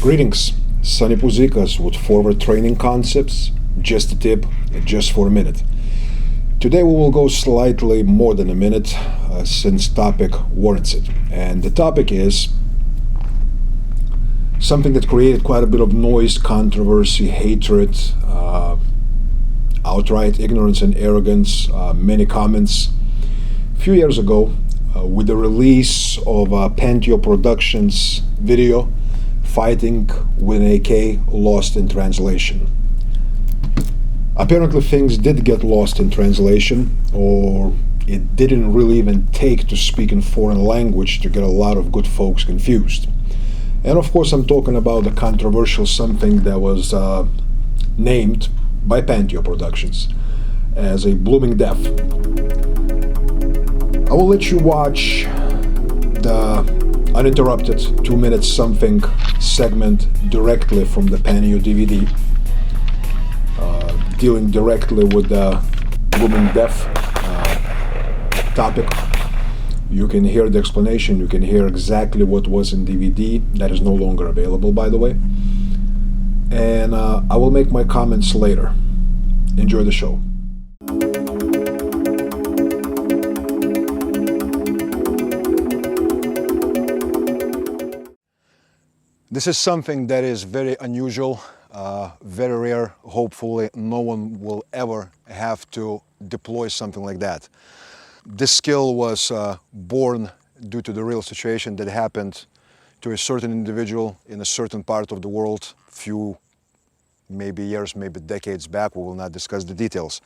Greetings, Sonny Puzikas with Forward Training Concepts. Just a tip, just for a minute. Today we will go slightly more than a minute since topic warrants it. And the topic is something that created quite a bit of noise, controversy, hatred, outright ignorance and arrogance, many comments. A few years ago, with the release of Pantio Productions video, Fighting with an AK Lost in Translation. Apparently things did get lost in translation, or it didn't really even take to speak in foreign language to get a lot of good folks confused. And of course I'm talking about the controversial something that was named by Pantio Productions as a blooming death. I will let you watch the uninterrupted 2-minute something segment directly from the Pantio DVD, dealing directly with the blooming death topic. You can hear the explanation, you can hear exactly what was in DVD. That is no longer available, by the way. And I will make my comments later. Enjoy the show. This is something that is very unusual, very rare. Hopefully no one will ever have to deploy something like that. This skill was born due to the real situation that happened to a certain individual in a certain part of the world, few maybe years, maybe decades back. We will not discuss the details.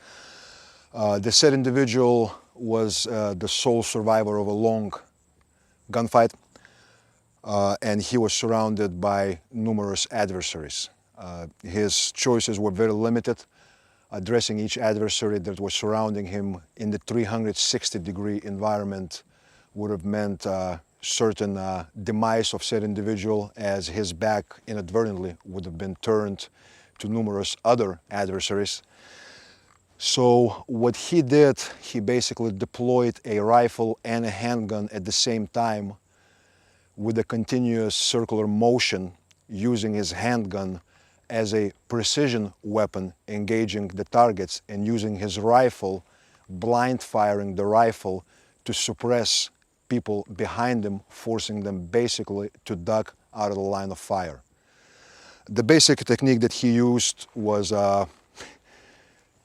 The said individual was the sole survivor of a long gunfight. And he was surrounded by numerous adversaries. His choices were very limited. Addressing each adversary that was surrounding him in the 360-degree environment would have meant certain demise of said individual, as his back inadvertently would have been turned to numerous other adversaries. So what he did, he basically deployed a rifle and a handgun at the same time, with a continuous circular motion, using his handgun as a precision weapon, engaging the targets, and using his rifle, blind firing the rifle to suppress people behind him, forcing them basically to duck out of the line of fire. The basic technique that he used was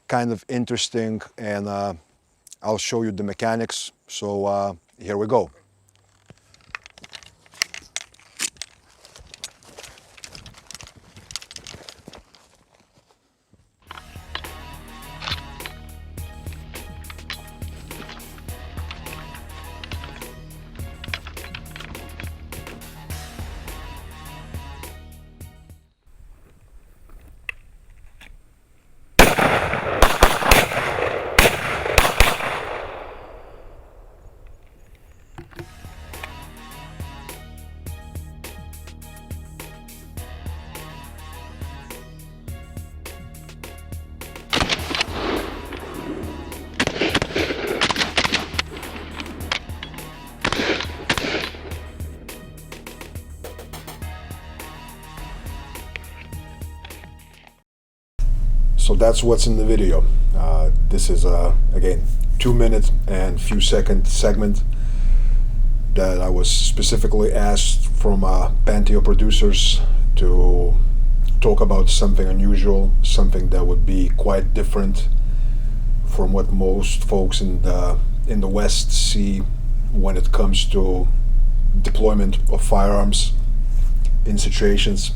kind of interesting, and I'll show you the mechanics. So here we go. So that's what's in the video. This is again 2-minute and few second segment that I was specifically asked from Pantio producers to talk about something unusual, something that would be quite different from what most folks in the West see when it comes to deployment of firearms in situations.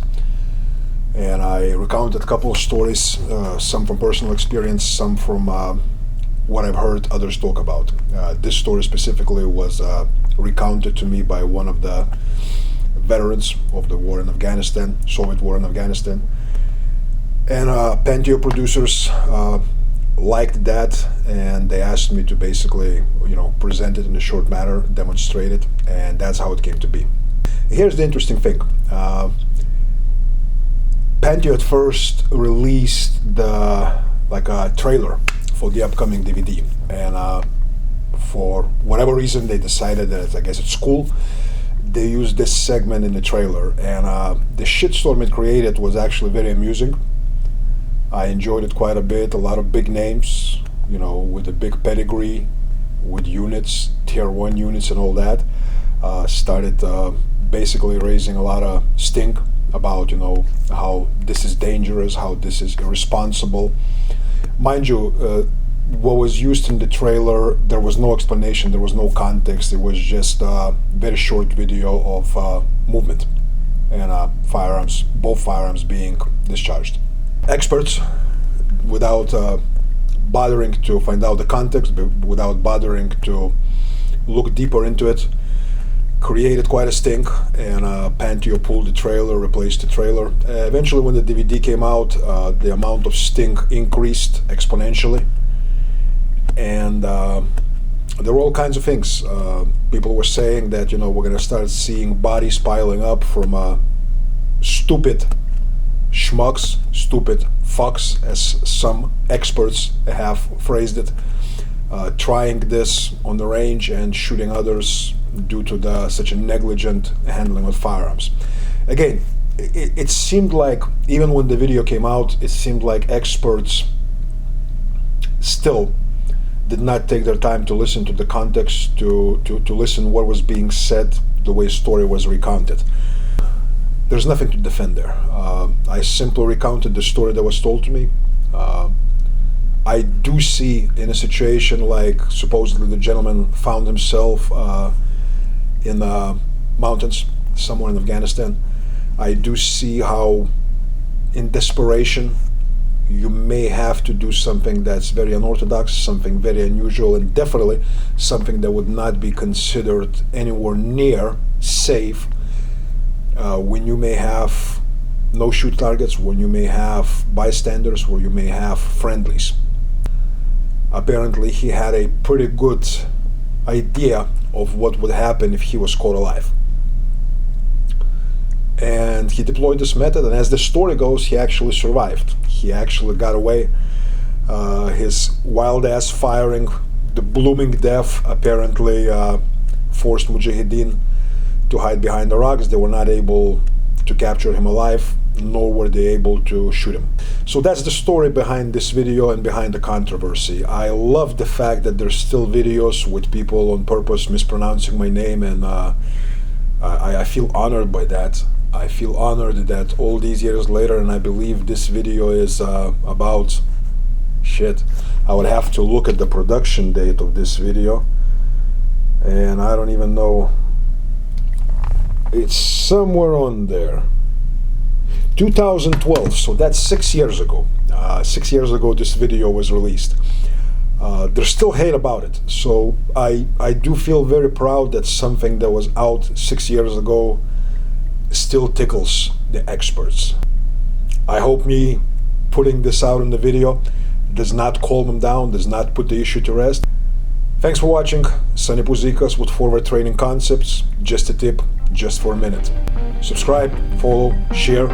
And I recounted a couple of stories, some from personal experience, some from what I've heard others talk about. This story specifically was recounted to me by one of the veterans of the war in Afghanistan, Soviet war in Afghanistan. And Pantio producers liked that, and they asked me to basically, present it in a short manner, demonstrate it, and that's how it came to be. Here's the interesting thing. Pantio at first released a trailer for the upcoming DVD, and for whatever reason they decided that I guess it's cool they used this segment in the trailer, and the shitstorm it created was actually very amusing. I enjoyed it quite a bit. A lot of big names, you know, with a big pedigree, with units, tier 1 units and all that, started basically raising a lot of stink about, you know, how this is dangerous, how this is irresponsible. Mind you, what was used in the trailer, there was no explanation, there was no context. It was just a very short video of movement and firearms, both firearms being discharged. Experts, without bothering to find out the context, without bothering to look deeper into it, created quite a stink, and Pantio pulled the trailer, replaced the trailer. Eventually, when the DVD came out, the amount of stink increased exponentially, and there were all kinds of things. People were saying that, you know, we're going to start seeing bodies piling up from stupid schmucks, stupid fucks, as some experts have phrased it, trying this on the range and shooting others due to such a negligent handling of firearms. Again, it seemed like, even when the video came out, it seemed like experts still did not take their time to listen to the context, to listen what was being said, the way story was recounted. There's nothing to defend there. I simply recounted the story that was told to me. I do see, in a situation like supposedly the gentleman found himself in the mountains somewhere in Afghanistan, I do see how in desperation you may have to do something that's very unorthodox, something very unusual, and definitely something that would not be considered anywhere near safe when you may have no shoot targets, when you may have bystanders, where you may have friendlies. Apparently he had a pretty good idea of what would happen if he was caught alive, and he deployed this method, and as the story goes, he actually survived. He actually got away. His wild ass firing, the blooming death, apparently forced Mujahideen to hide behind the rocks. They were not able to capture him alive, nor were they able to shoot him. So that's the story behind this video and behind the controversy. I love the fact that there's still videos with people on purpose mispronouncing my name, and I feel honored by that. I feel honored that all these years later, and I believe this video is about, shit, I would have to look at the production date of this video, and I don't even know. It's somewhere on there. 2012, so that's 6 years ago. 6 years ago this video was released. There's still hate about it, so I do feel very proud that something that was out 6 years ago still tickles the experts. I hope me putting this out in the video does not calm them down, does not put the issue to rest. Thanks for watching. Sonny Puzikas with Forward Training Concepts. Just a tip, just for a minute. Subscribe, follow, share.